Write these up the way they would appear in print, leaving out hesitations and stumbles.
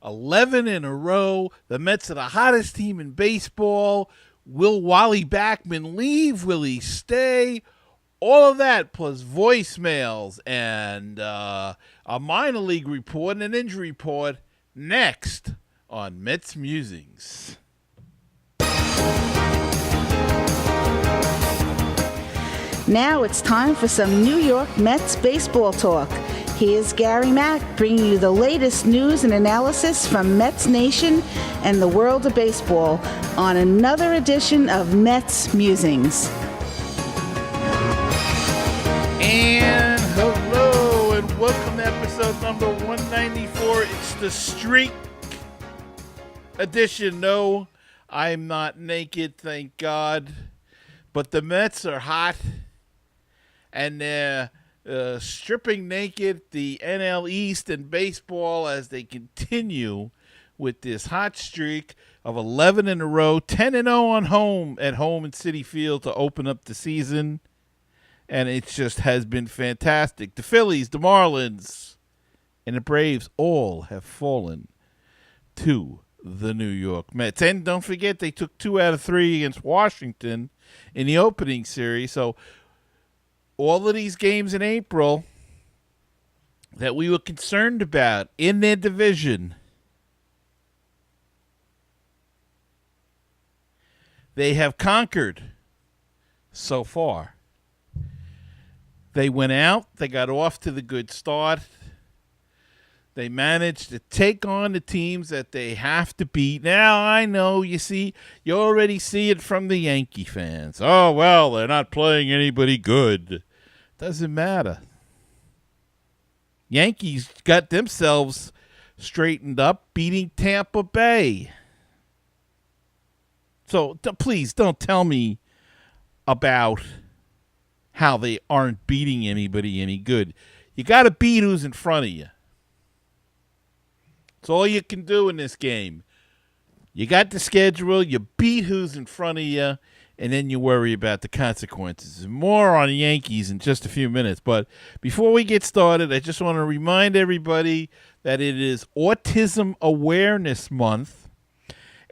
11 in a row. The Mets are the hottest team in baseball. Will Wally Backman leave? Will he stay? All of that plus voicemails and a minor league report and an injury report next on Mets Musings. Now it's time for some New York Mets baseball talk. Here's Gary Mack bringing you the latest news and analysis from Mets Nation and the world of baseball on another edition of Mets Musings. And hello and welcome to episode number 194. It's the Streak edition. No, I'm not naked, thank God. But the Mets are hot and they're stripping naked the NL East in baseball as they continue with this hot streak of 11 in a row, 10-0 on home at home in Citi Field to open up the season. And it just has been fantastic. The Phillies, the Marlins, and the Braves all have fallen to the New York Mets. And don't forget, they took 2 out of 3 against Washington in the opening series. So all of these games in April that we were concerned about in their division, they have conquered so far. They went out. They got off to the good start. They managed to take on the teams that they have to beat. Now, I know, you already see it from the Yankee fans. Oh, well, they're not playing anybody good. Doesn't matter. Yankees got themselves straightened up, beating Tampa Bay. So, please don't tell me about how they aren't beating anybody any good. You got to beat who's in front of you. That's all you can do in this game. You got the schedule, you beat who's in front of you, and then you worry about the consequences. More on the Yankees in just a few minutes. But before we get started, I just want to remind everybody that it is Autism Awareness Month.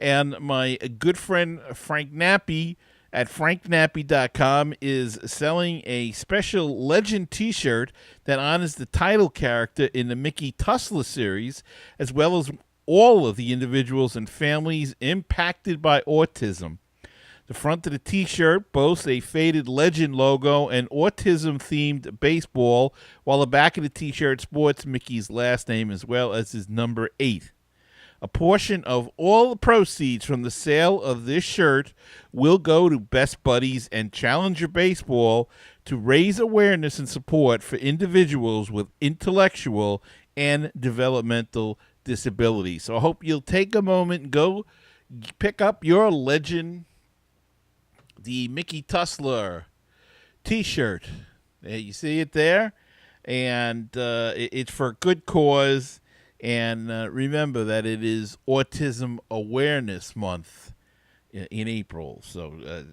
And my good friend Frank Nappi at franknappy.com is selling a special Legend t-shirt that honors the title character in the Mickey Tussler series, as well as all of the individuals and families impacted by autism. The front of the t-shirt boasts a faded Legend logo and autism-themed baseball, while the back of the t-shirt sports Mickey's last name as well as his number 8. A portion of all the proceeds from the sale of this shirt will go to Best Buddies and Challenger Baseball to raise awareness and support for individuals with intellectual and developmental disabilities. So I hope you'll take a moment and go pick up your Legend, the Mickey Tussler t-shirt. You see it there? And it's for a good cause. And remember that it is Autism Awareness Month in April. So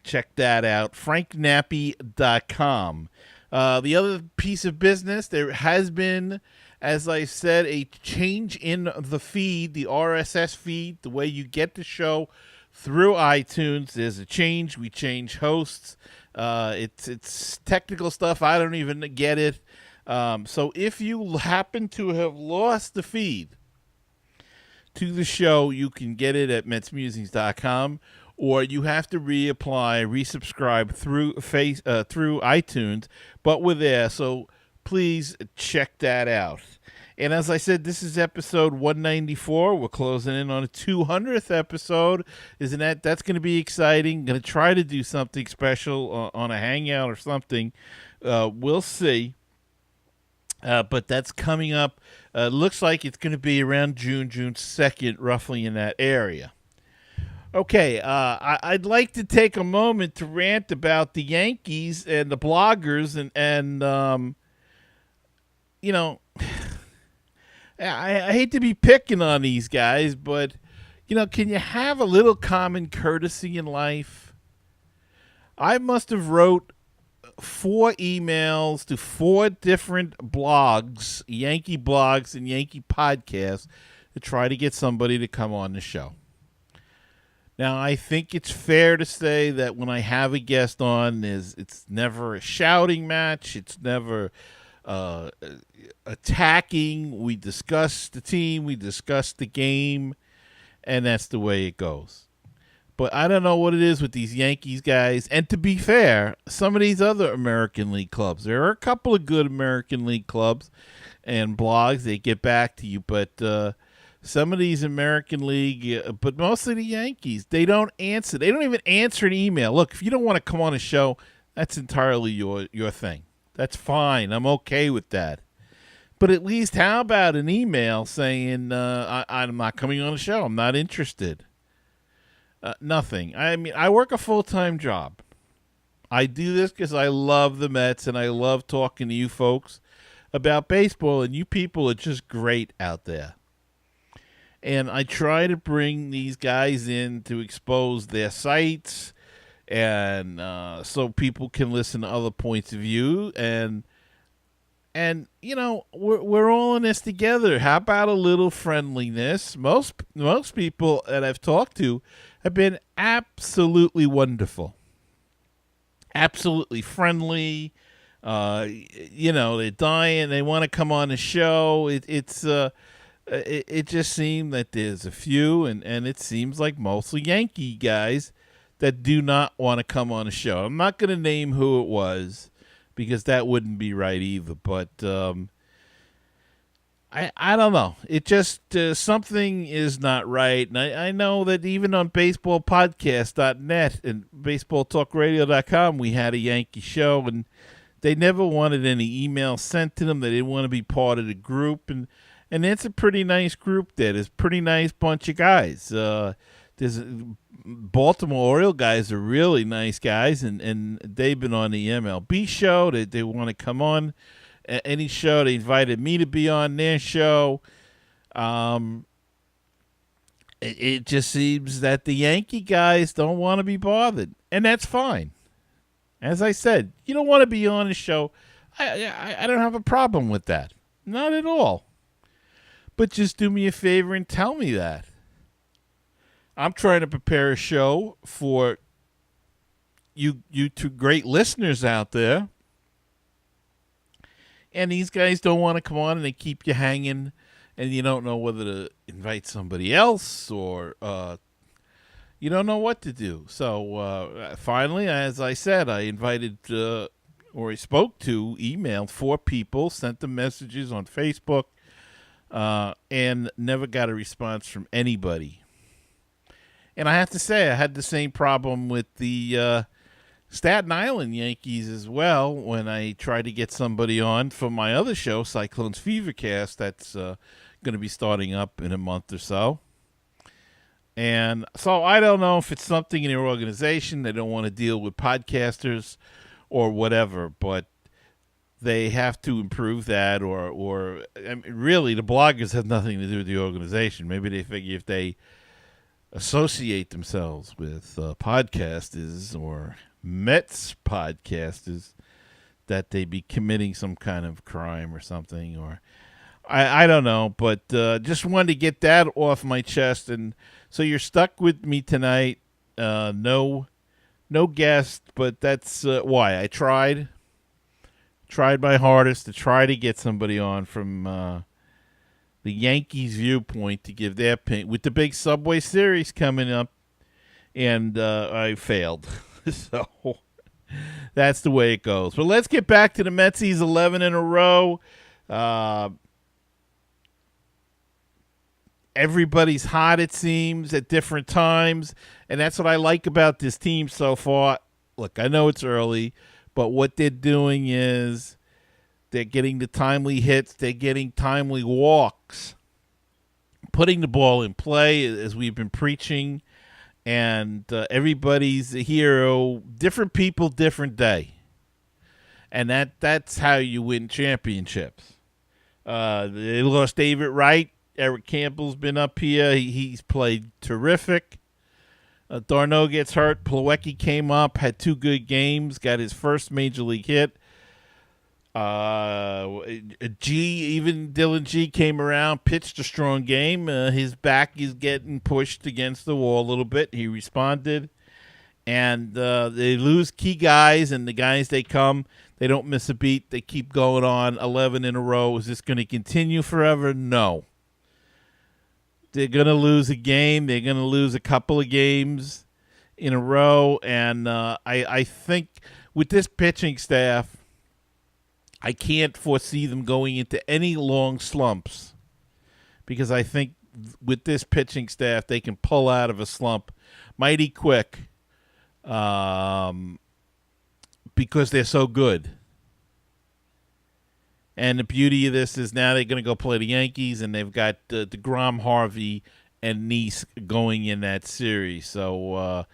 check that out. franknappy.com. The other piece of business, there has been, as I said, a change in the feed, the RSS feed, the way you get the show through iTunes. There's a change. We change hosts. It's technical stuff. I don't even get it. So if you happen to have lost the feed to the show, you can get it at MetsMusings.com, or you have to resubscribe through iTunes, but we're there, so please check that out. And as I said, this is episode 194. We're closing in on a 200th episode. That's going to be exciting. Going to try to do something special on a hangout or something. We'll see. But that's coming up. Looks like it's going to be around June 2nd, roughly in that area. Okay, I'd like to take a moment to rant about the Yankees and the bloggers and you know, I hate to be picking on these guys, but, you know, can you have a little common courtesy in life? I must have wrote 4 emails to 4 different blogs, Yankee blogs and Yankee podcasts, to try to get somebody to come on the show. Now, I think it's fair to say that when I have a guest on, it's never a shouting match. It's never attacking. We discuss the team. We discuss the game. And that's the way it goes. But I don't know what it is with these Yankees guys. And to be fair, some of these other American League clubs, there are a couple of good American League clubs and blogs. They get back to you. But some of these American League, but mostly the Yankees, they don't answer. They don't even answer an email. Look, if you don't want to come on a show, that's entirely your thing. That's fine. I'm okay with that. But at least how about an email saying, I'm not coming on the show. I'm not interested. Nothing. I mean, I work a full-time job. I do this because I love the Mets and I love talking to you folks about baseball, and you people are just great out there. And I try to bring these guys in to expose their sites and so people can listen to other points of view. And you know, we're all in this together. How about a little friendliness? Most people that I've talked to have been absolutely wonderful, absolutely friendly. You know, they're dying. They want to come on the show. It just seemed that there's a few, and it seems like mostly Yankee guys that do not want to come on the show. I'm not going to name who it was, because that wouldn't be right either. But I don't know. It just something is not right. And I know that even on baseballpodcast.net and baseballtalkradio.com, we had a Yankee show, and they never wanted any emails sent to them. They didn't want to be part of the group. And it's a pretty nice group there. There's a pretty nice bunch of guys. There's Baltimore Oriole guys are really nice guys, and they've been on the MLB show. They want to come on any show. They invited me to be on their show. It just seems that the Yankee guys don't want to be bothered, and that's fine. As I said, you don't want to be on a show. I don't have a problem with that. Not at all. But just do me a favor and tell me that. I'm trying to prepare a show for you two great listeners out there. And these guys don't want to come on, and they keep you hanging, and you don't know whether to invite somebody else, or you don't know what to do. So finally, as I said, I invited or I spoke to, emailed 4 people, sent them messages on Facebook, and never got a response from anybody. And I have to say, I had the same problem with the Staten Island Yankees as well when I tried to get somebody on for my other show, Cyclones Fevercast, that's going to be starting up in a month or so. And so I don't know if it's something in their organization. They don't want to deal with podcasters or whatever, but they have to improve that, or I mean, really, the bloggers have nothing to do with the organization. Maybe they figure if they associate themselves with podcasters or Mets podcasters that they be committing some kind of crime or something, or I don't know, but just wanted to get that off my chest. And so you're stuck with me tonight. No guest, but that's why I tried my hardest to try to get somebody on from the Yankees' viewpoint to give their opinion with the big Subway Series coming up, and I failed. So that's the way it goes. But let's get back to the Metsies, 11 in a row. Everybody's hot, it seems, at different times, and that's what I like about this team so far. Look, I know it's early, but what they're doing is they're getting the timely hits. They're getting timely walks, putting the ball in play, as we've been preaching, and everybody's a hero. Different people, different day. And that's how you win championships. They lost David Wright. Eric Campbell's been up here. He's played terrific. Darno gets hurt. Plawecki came up, had 2 good games, got his first major league hit. Even Dylan G came around, pitched a strong game. His back is getting pushed against the wall a little bit. He responded, and they lose key guys, and the guys they don't miss a beat. They keep going on 11 in a row. Is this going to continue forever? No. They're going to lose a game. They're going to lose a couple of games in a row, and I think with this pitching staff, I can't foresee them going into any long slumps because I think with this pitching staff, they can pull out of a slump mighty quick because they're so good. And the beauty of this is now they're going to go play the Yankees, and they've got DeGrom, Harvey, and Neese going in that series. So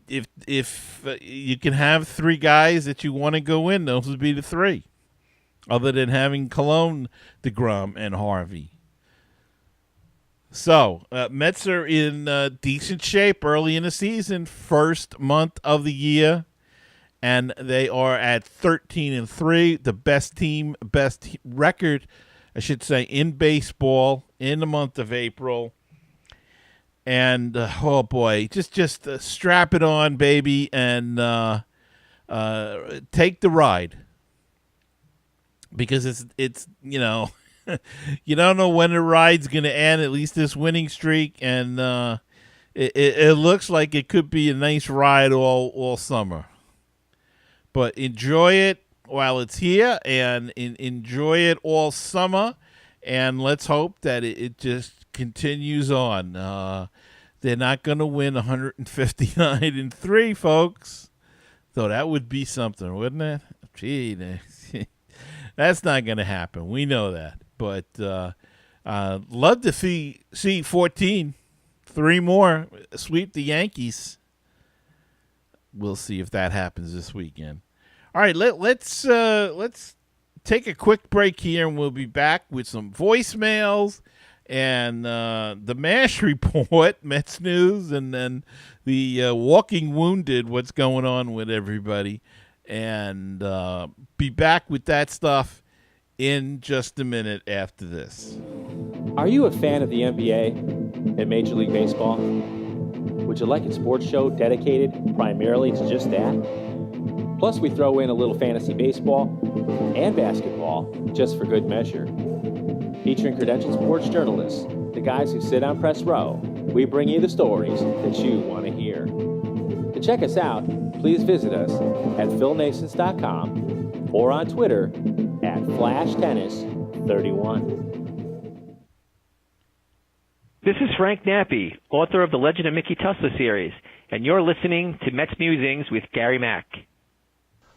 if you can have three guys that you want to go in, those would be the three, other than having Cologne, DeGrom, and Harvey. So Mets are in decent shape early in the season, first month of the year, and they are at 13-3, the best record, I should say, in baseball in the month of April. And oh boy, just strap it on, baby, and take the ride, because it's you know you don't know when the ride's going to end. At least this winning streak, and it looks like it could be a nice ride all summer. But enjoy it while it's here, and enjoy it all summer, and let's hope that it just continues on. They're not going to win 159-3, folks. So that would be something, wouldn't it? Gee, that's not going to happen. We know that. But love to see 14, 3 more, sweep the Yankees. We'll see if that happens this weekend. All right, let's take a quick break here, and we'll be back with some voicemails and the MASH report, Mets news, and then the walking wounded, what's going on with everybody, and be back with that stuff in just a minute after this. Are you a fan of the NBA and Major League Baseball? Would you like a sports show dedicated primarily to just that? Plus, we throw in a little fantasy baseball and basketball just for good measure. Featuring credentialed sports journalists, the guys who sit on press row, we bring you the stories that you want to hear. To check us out, please visit us at philnasons.com or on Twitter at FlashTennis31. This is Frank Nappy, author of the Legend of Mickey Tussler series, and you're listening to Mets Musings with Gary Mack.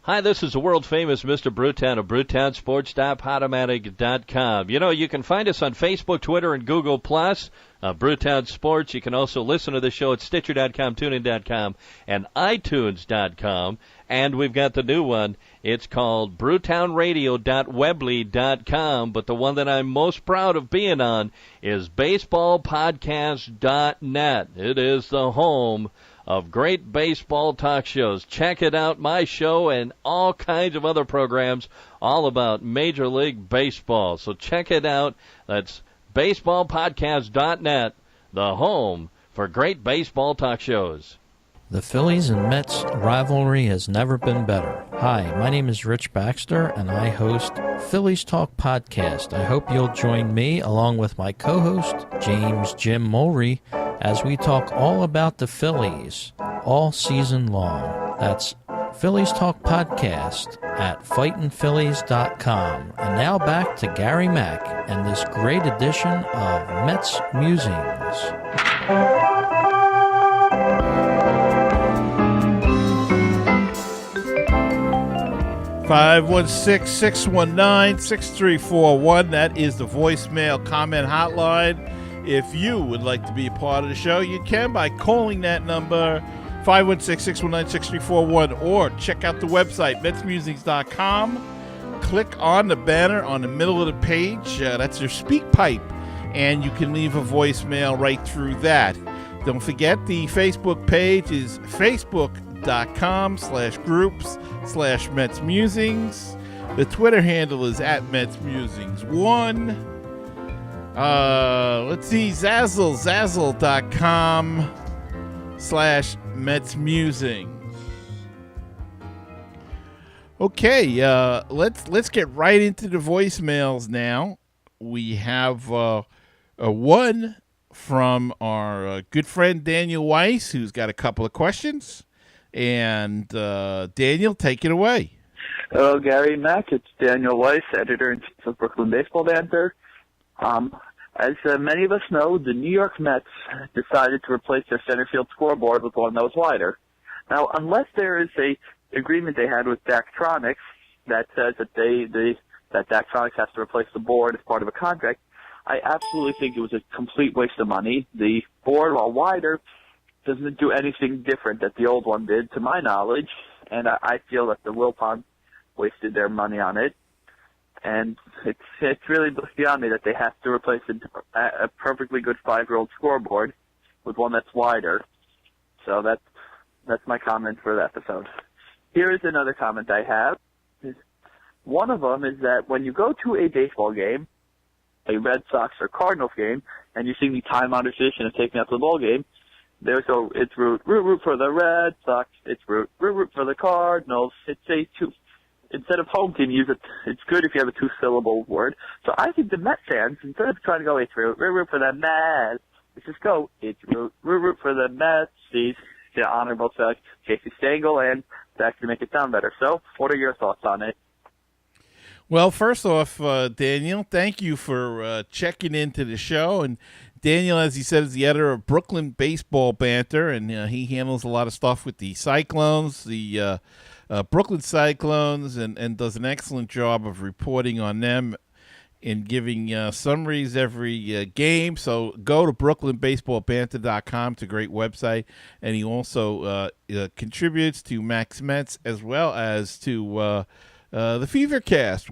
Hi, this is the world-famous Mr. Brewtown of BrewtownSports.podomatic.com. You know, you can find us on Facebook, Twitter, and Google+, Brewtown Sports. You can also listen to the show at Stitcher.com, TuneIn.com, and iTunes.com. And we've got the new one. It's called BrewtownRadio.weebly.com, but the one that I'm most proud of being on is BaseballPodcast.net. It is the home of great baseball talk shows. Check it out, my show and all kinds of other programs all about Major League Baseball. So check it out. That's baseballpodcast.net, the home for great baseball talk shows. The Phillies and Mets rivalry has never been better. Hi, my name is Rich Baxter, and I host Phillies Talk Podcast. I hope you'll join me, along with my co-host, James Jim Mulry, as we talk all about the Phillies all season long. That's Phillies Talk Podcast at fightinphillies.com. And now back to Gary Mack and this great edition of Mets Musings. 516-619-6341. That is the voicemail comment hotline. If you would like to be a part of the show, you can by calling that number, 516-619-6341, or check out the website, MetsMusings.com. Click on the banner on the middle of the page. That's your speak pipe, and you can leave a voicemail right through that. Don't forget, the Facebook page is Facebook.com/groups/MetsMusings. The Twitter handle is at MetsMusings1. Let's see, Zazzle.com/MetsMusings. Okay, let's get right into the voicemails now. We have one from our good friend Daniel Weiss, who's got a couple of questions. And Daniel, take it away. Hello, Gary Mack. It's Daniel Weiss, editor-in-chief of Brooklyn Baseball Banter. As many of us know, the New York Mets decided to replace their center field scoreboard with one that was wider. Now, unless there is a agreement they had with Daktronics that says that that Daktronics has to replace the board as part of a contract, I absolutely think it was a complete waste of money. The board, while wider, doesn't do anything different that the old one did, to my knowledge, and I feel that the Wilpons wasted their money on it. And it's really beyond me that they have to replace a perfectly good 5-year-old scoreboard with one that's wider. So that's my comment for the episode. Here is another comment I have. One of them is that when you go to a baseball game, a Red Sox or Cardinals game, and you sing the time-honored tradition of taking out the ball game, it's root for the Red Sox. It's root for the Cardinals. Instead of home team, it's good if you have a 2-syllable word. So I think the Met fans, instead of trying to go, it's root for the Mets, let's just go, it's root for the Mets. The honorable Casey Stengel, and to actually make it sound better. So, what are your thoughts on it? Well, first off, Daniel, thank you for checking into the show. And Daniel, as he said, is the editor of Brooklyn Baseball Banter, and he handles a lot of stuff with the Cyclones, the Brooklyn Cyclones, and does an excellent job of reporting on them and giving summaries every game. So go to brooklynbaseballbanter.com. It's a great website. And he also contributes to Max Mets as well as to the Fevercast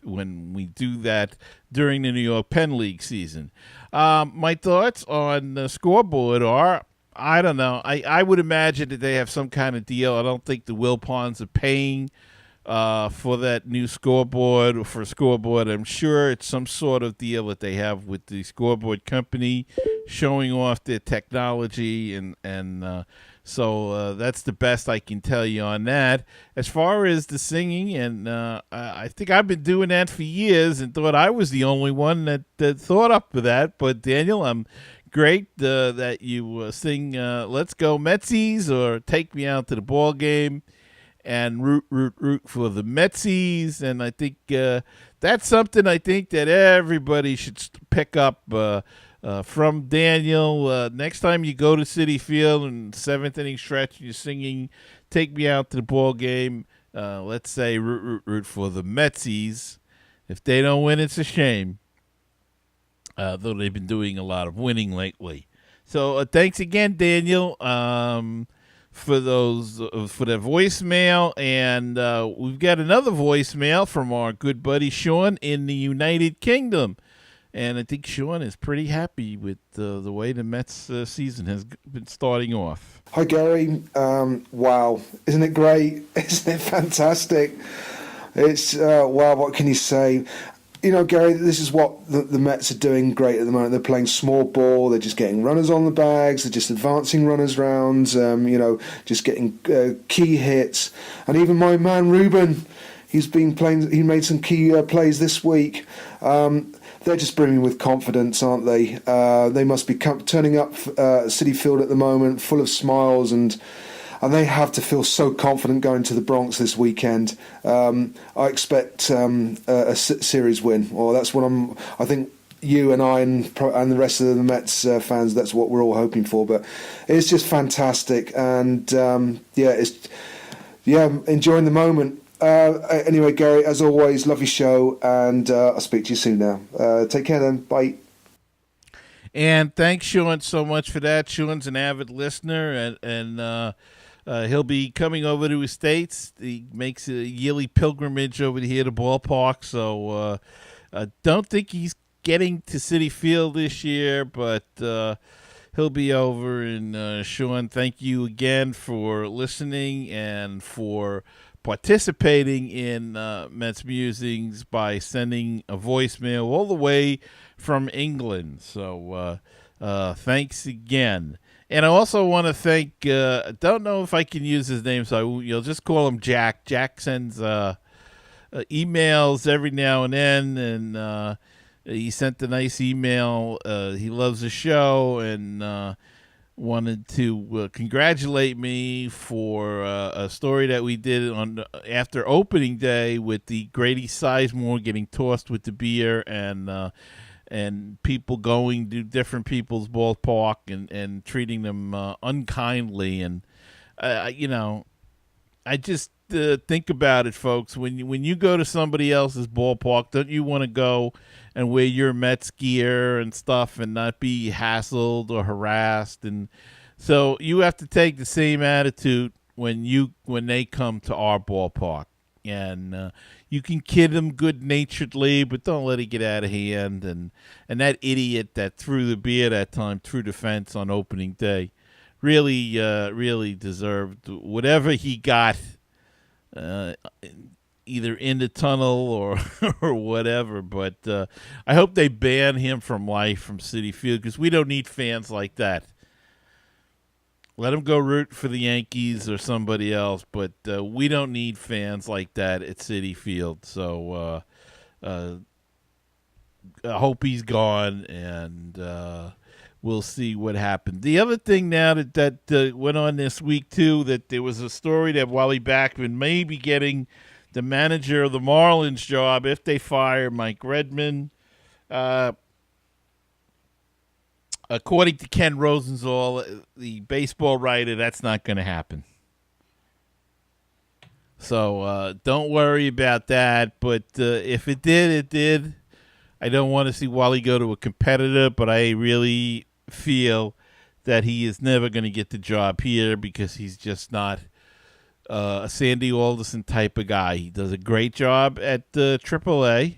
when we do that during the New York Penn League season. My thoughts on the scoreboard are, I don't know. I would imagine that they have some kind of deal. I don't think the Wilpons are paying for that new scoreboard or for a scoreboard. I'm sure it's some sort of deal that they have with the scoreboard company showing off their technology, and so that's the best I can tell you on that. As far as the singing, and I think I've been doing that for years and thought I was the only one that thought up for that. But Daniel, I'm great that you sing "Let's Go Metsies" or "Take Me Out to the Ball Game" and root for the Metsies. And I think that's something I think that everybody should pick up from Daniel. Next time you go to Citi Field in 7th inning stretch and you're singing "Take Me Out to the Ball Game," let's say root for the Metsies. If they don't win, it's a shame. Though they've been doing a lot of winning lately. So thanks again, Daniel, for that voicemail. And we've got another voicemail from our good buddy Sean in the United Kingdom. And I think Sean is pretty happy with the way the Mets season has been starting off. Hi, Gary. Wow. Isn't it great? Isn't it fantastic? It's, wow, what can you say? You know, Gary, this is what the Mets are doing great at the moment. They're playing small ball. They're just getting runners on the bags. They're just advancing runners rounds, just getting key hits. And even my man, Ruben, he's been playing. He made some key plays this week. They're just brimming with confidence, aren't they? They must be turning up Citi Field at the moment, full of smiles, and they have to feel so confident going to the Bronx this weekend. I expect a series win, or that's what I think you and I and the rest of the Mets fans, that's what we're all hoping for. But it's just fantastic, and enjoying the moment. Anyway, Gary, as always, love your show, and I'll speak to you soon now. Take care then. Bye. And thanks, Sean, so much for that. Sean's an avid listener, and he'll be coming over to his States. He makes a yearly pilgrimage over here to ballpark, so I don't think he's getting to Citi Field this year, but he'll be over. And Sean, thank you again for listening and for participating in Mets Musings by sending a voicemail all the way from England. So thanks again. And I also want to thank, don't know if I can use his name, so you'll just call him Jack. Jack sends emails every now and then, and he sent a nice email. He loves the show and wanted to congratulate me for a story that we did on after opening day with the Grady Sizemore getting tossed with the beer and people going to different people's ballpark and treating them unkindly. And, I just think about it, folks. When you go to somebody else's ballpark, don't you want to go and wear your Mets gear and stuff and not be hassled or harassed? And so you have to take the same attitude when they come to our ballpark. And you can kid them good-naturedly, but don't let it get out of hand. And that idiot that threw the beer that time through the fence on opening day really deserved whatever he got, either in the tunnel or or whatever. But I hope they ban him from life from Citi Field, because we don't need fans like that. Let him go root for the Yankees or somebody else, but we don't need fans like that at Citi Field. So I hope he's gone, and we'll see what happens. The other thing now that went on this week, too, that there was a story that Wally Backman may be getting the manager of the Marlins job if they fire Mike Redmond. According to Ken Rosenthal, the baseball writer, that's not going to happen. So don't worry about that. But if it did, it did. I don't want to see Wally go to a competitor, but I really feel that he is never going to get the job here because he's just not a Sandy Alderson type of guy. He does a great job at AAA.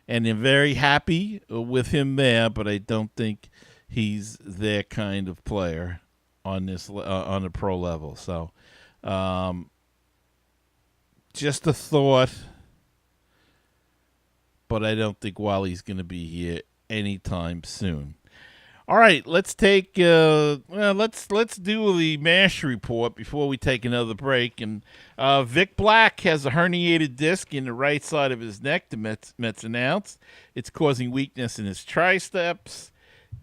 And they're very happy with him there, but I don't think he's their kind of player on the pro level. So, just a thought, but I don't think Wally's going to be here anytime soon. All right, let's take let's do the MASH report before we take another break. And Vic Black has a herniated disc in the right side of his neck. The Mets announced it's causing weakness in his triceps.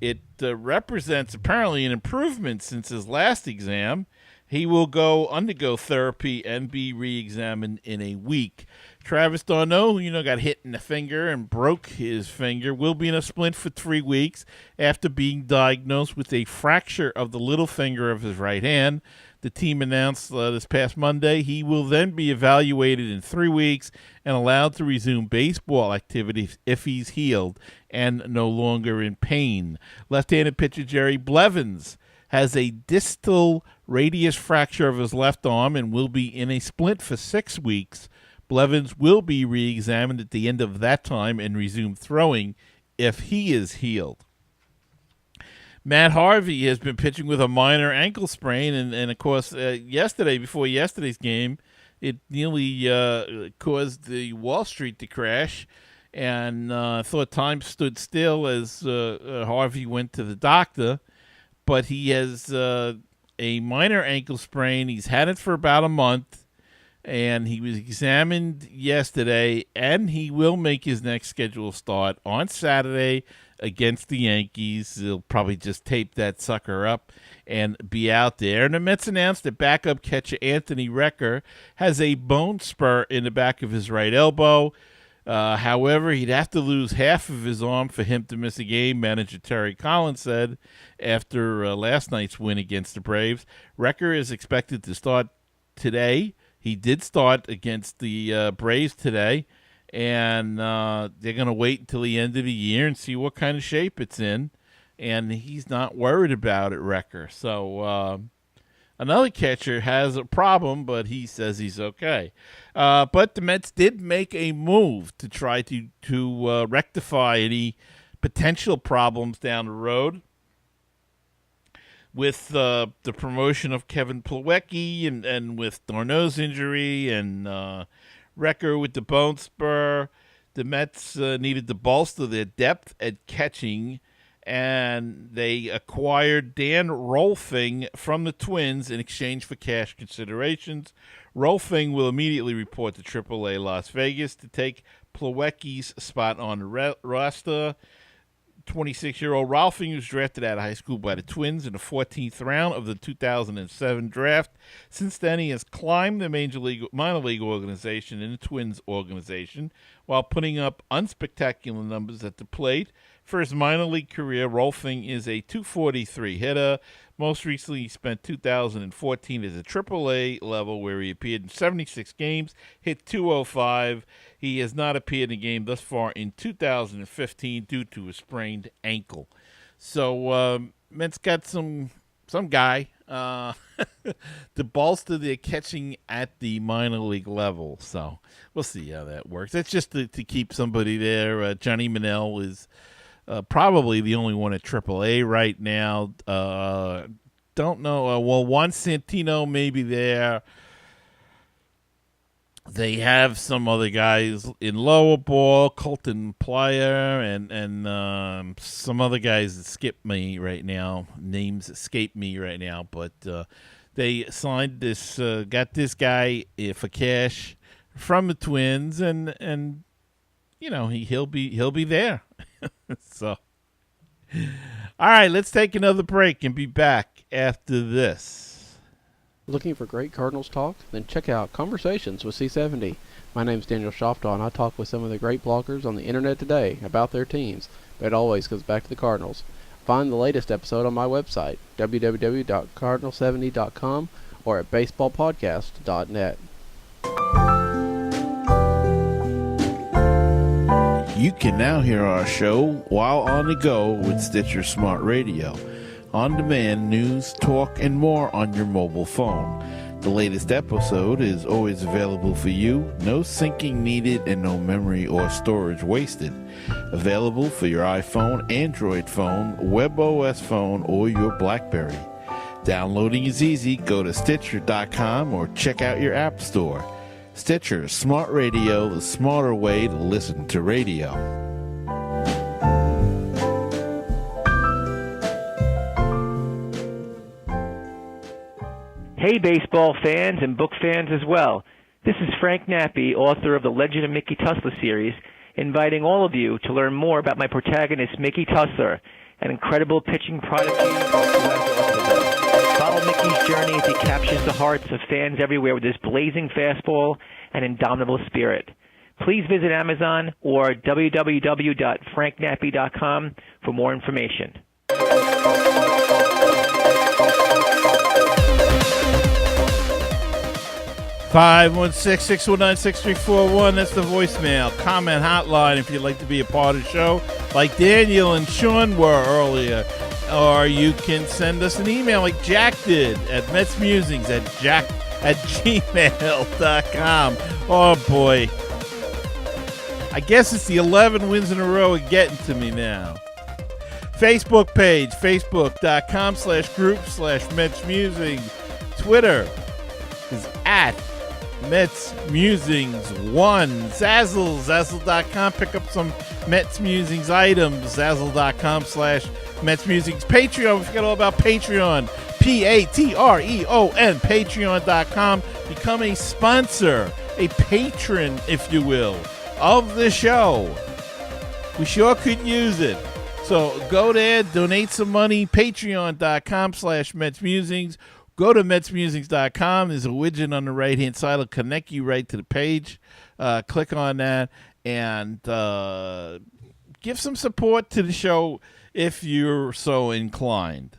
It represents apparently an improvement since his last exam. He will undergo therapy and be re-examined in a week. Travis d'Arnaud, who got hit in the finger and broke his finger, will be in a splint for 3 weeks after being diagnosed with a fracture of the little finger of his right hand. The team announced this past Monday he will then be evaluated in 3 weeks and allowed to resume baseball activities if he's healed and no longer in pain. Left-handed pitcher Jerry Blevins has a distal radius fracture of his left arm and will be in a splint for 6 weeks. Blevins will be re-examined at the end of that time and resume throwing if he is healed. Matt Harvey has been pitching with a minor ankle sprain, and of course, before yesterday's game, it nearly caused the Wall Street to crash, and I thought time stood still as Harvey went to the doctor, but he has a minor ankle sprain. He's had it for about a month. And he was examined yesterday, and he will make his next scheduled start on Saturday against the Yankees. He'll probably just tape that sucker up and be out there. And the Mets announced that backup catcher Anthony Recker has a bone spur in the back of his right elbow. However, he'd have to lose half of his arm for him to miss a game, manager Terry Collins said after last night's win against the Braves. Recker is expected to start today. He did start against the Braves today, and they're going to wait until the end of the year and see what kind of shape it's in. And he's not worried about it, Recker. So another catcher has a problem, but he says he's okay. But the Mets did make a move to try to rectify any potential problems down the road. with the promotion of Kevin Plawecki and with Darno's injury and Wrecker with the bone spur, the Mets needed to bolster their depth at catching, and they acquired Dan Rolfing from the Twins in exchange for cash considerations. Rolfing will immediately report to AAA Las Vegas to take Plawecki's spot on the roster. 26-year-old Rolfing was drafted out of high school by the Twins in the 14th round of the 2007 draft. Since then, he has climbed the minor league organization and the Twins organization while putting up unspectacular numbers at the plate. For his minor league career, Rolfing is a .243 hitter. Most recently, he spent 2014 as a AAA level where he appeared in 76 games, hit .205. He has not appeared in a game thus far in 2015 due to a sprained ankle. So, Mets got some guy to bolster their catching at the minor league level. So, we'll see how that works. That's just to keep somebody there. Johnny Manel is probably the only one at AAA right now. Don't know. Juan Santino may be there. They have some other guys in lower ball, Colton Plyer, and some other guys that skip me right now. Names escape me right now, but they signed this, got this guy for cash from the Twins, and you know he'll be there. So, all right, let's take another break and be back after this. Looking for great Cardinals talk? Then check out Conversations with C70. My name's Daniel Shoftaw, and I talk with some of the great bloggers on the internet today about their teams, but it always goes back to the Cardinals. Find the latest episode on my website, www.cardinal70.com, or at baseballpodcast.net. You can now hear our show while on the go with Stitcher Smart Radio. On-demand news, talk, and more on your mobile phone. The latest episode is always available for you. No syncing needed and no memory or storage wasted. Available for your iPhone, Android phone, WebOS phone, or your BlackBerry. Downloading is easy. Go to Stitcher.com or check out your app store. Stitcher Smart Radio, the smarter way to listen to radio. Hey, baseball fans and book fans as well. This is Frank Nappi, author of the Legend of Mickey Tussler series, inviting all of you to learn more about my protagonist, Mickey Tussler, an incredible pitching prodigy who has autism. Follow Mickey's journey as he captures the hearts of fans everywhere with his blazing fastball and indomitable spirit. Please visit Amazon or www.franknappy.com for more information. 516-619-6341. That's the voicemail. Comment hotline if you'd like to be a part of the show, like Daniel and Sean were earlier. Or you can send us an email like Jack did at MetsMusings at gmail.com. Oh, boy. I guess it's the 11 wins in a row of getting to me now. Facebook page, facebook.com/group/MetsMusings. Twitter is at MetsMusings1. Zazzle.com. Pick up some MetsMusings items. Zazzle.com/MetsMusings. Patreon. We forgot all about Patreon. Patreon. Patreon.com. Become a sponsor, a patron, if you will, of the show. We sure could use it. So go there, donate some money. Patreon.com/MetsMusings. Go to MetsMusings.com. There's a widget on the right-hand side. It'll connect you right to the page. Click on that and give some support to the show if you're so inclined.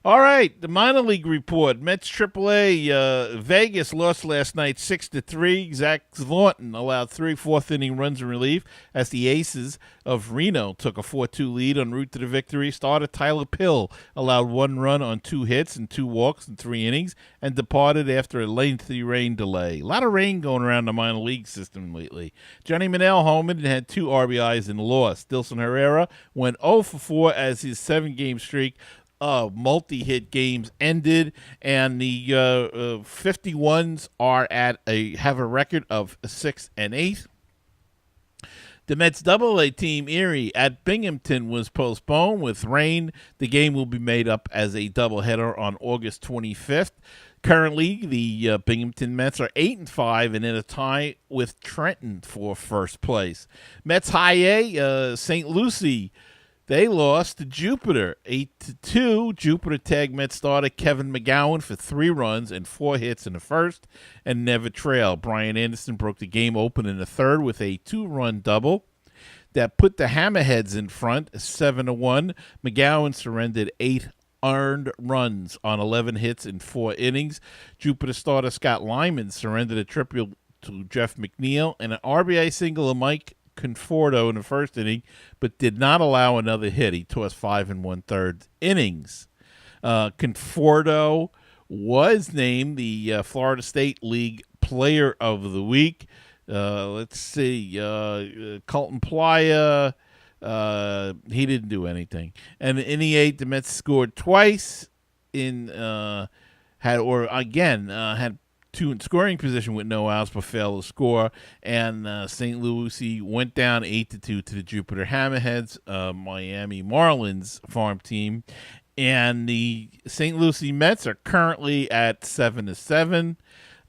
All right, the minor league report. Mets AAA, Vegas lost last night 6-3. Zach Thornton allowed 3 fourth-inning runs in relief as the Aces of Reno took a 4-2 lead en route to the victory. Starter Tyler Pill allowed 1 run on 2 hits and 2 walks in 3 innings and departed after a lengthy rain delay. A lot of rain going around the minor league system lately. Johnny Manel homered and had 2 RBIs in the loss. Dilson Herrera went 0 for 4 as his 7-game streak multi-hit games ended, and the 51s have a record of 6-8. The Mets Double-A team, Erie, at Binghamton was postponed with rain. The game will be made up as a doubleheader on August 25th. Currently, the Binghamton Mets are 8-5 and in a tie with Trenton for first place. Mets High A, St. Lucie, they lost to Jupiter 8-2. Jupiter tagged Mets starter Kevin McGowan for 3 runs and 4 hits in the first and never trailed. Brian Anderson broke the game open in the third with a 2-run double that put the Hammerheads in front 7-1. McGowan surrendered 8 earned runs on 11 hits in 4 innings. Jupiter starter Scott Lyman surrendered a triple to Jeff McNeil and an RBI single to Mike Conforto in the first inning, but did not allow another hit. He tossed 5 1/3 innings. Conforto was named the Florida State League Player of the Week. Let's see. Colton Playa, he didn't do anything. And in the 8th, the Mets scored twice. Had 2 in scoring position with no outs, but failed to score. And St. Lucie went down 8-2 to the Jupiter Hammerheads, Miami Marlins farm team. And the St. Lucie Mets are currently at 7-7.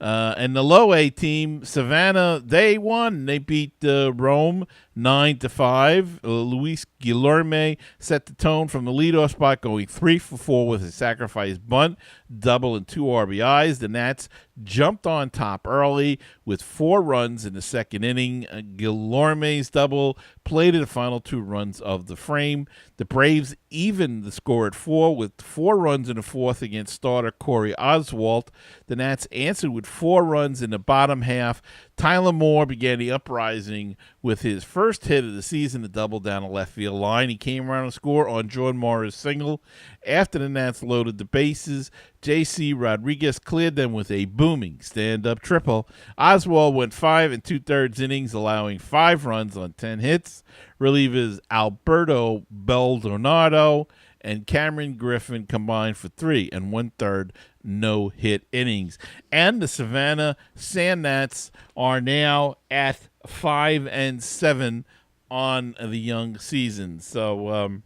And the low A team, Savannah, they won. They beat Rome 9-5. Luis Guillerme set the tone from the leadoff spot, going 3 for 4 with a sacrifice bunt, double and 2 RBIs. The Nats jumped on top early with 4 runs in the second inning. Guillerme's double played in the final 2 runs of the frame. The Braves evened the score at 4 with 4 runs in the fourth against starter Corey Oswalt. The Nats answered with 4 runs in the bottom half. Tyler Moore began the uprising with his first hit of the season, a double down the left field line. He came around and scored on Jordan Morris' single. After the Nats loaded the bases, J.C. Rodriguez cleared them with a booming stand-up triple. Oswald went 5 2/3 innings, allowing 5 runs on 10 hits. Relievers Alberto Baldonado and Cameron Griffin combined for 3 1/3 no-hit innings. And the Savannah Sand Gnats are now at 5-7 on the young season. So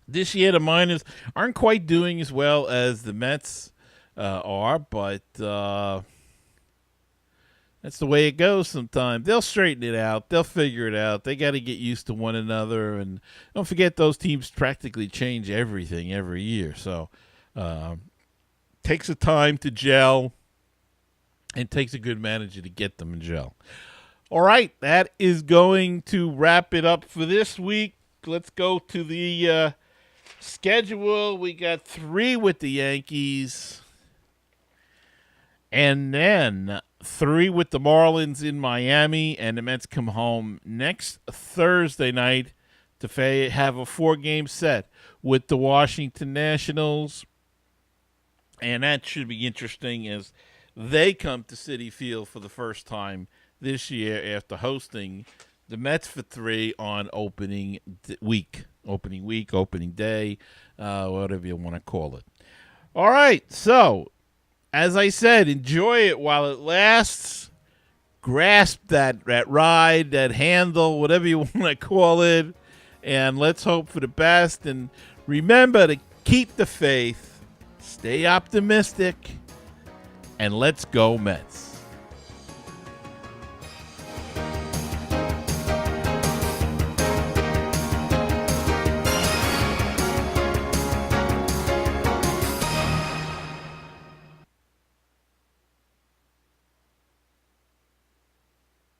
this year the Miners aren't quite doing as well as the Mets are, but that's the way it goes sometimes. They'll straighten it out. They'll figure it out. They got to get used to one another. And don't forget, those teams practically change everything every year. So takes a time to gel, and takes a good manager to get them in gel. All right, that is going to wrap it up for this week. Let's go to the schedule. We got 3 with the Yankees, and then 3 with the Marlins in Miami, and the Mets come home next Thursday night to have a 4-game set with the Washington Nationals, and that should be interesting as they come to Citi Field for the first time this year after hosting the Mets for 3 on opening day, whatever you want to call it. All right, so as I said, enjoy it while it lasts. Grasp that ride, that handle, whatever you want to call it, and let's hope for the best. And remember to keep the faith, stay optimistic, and let's go Mets.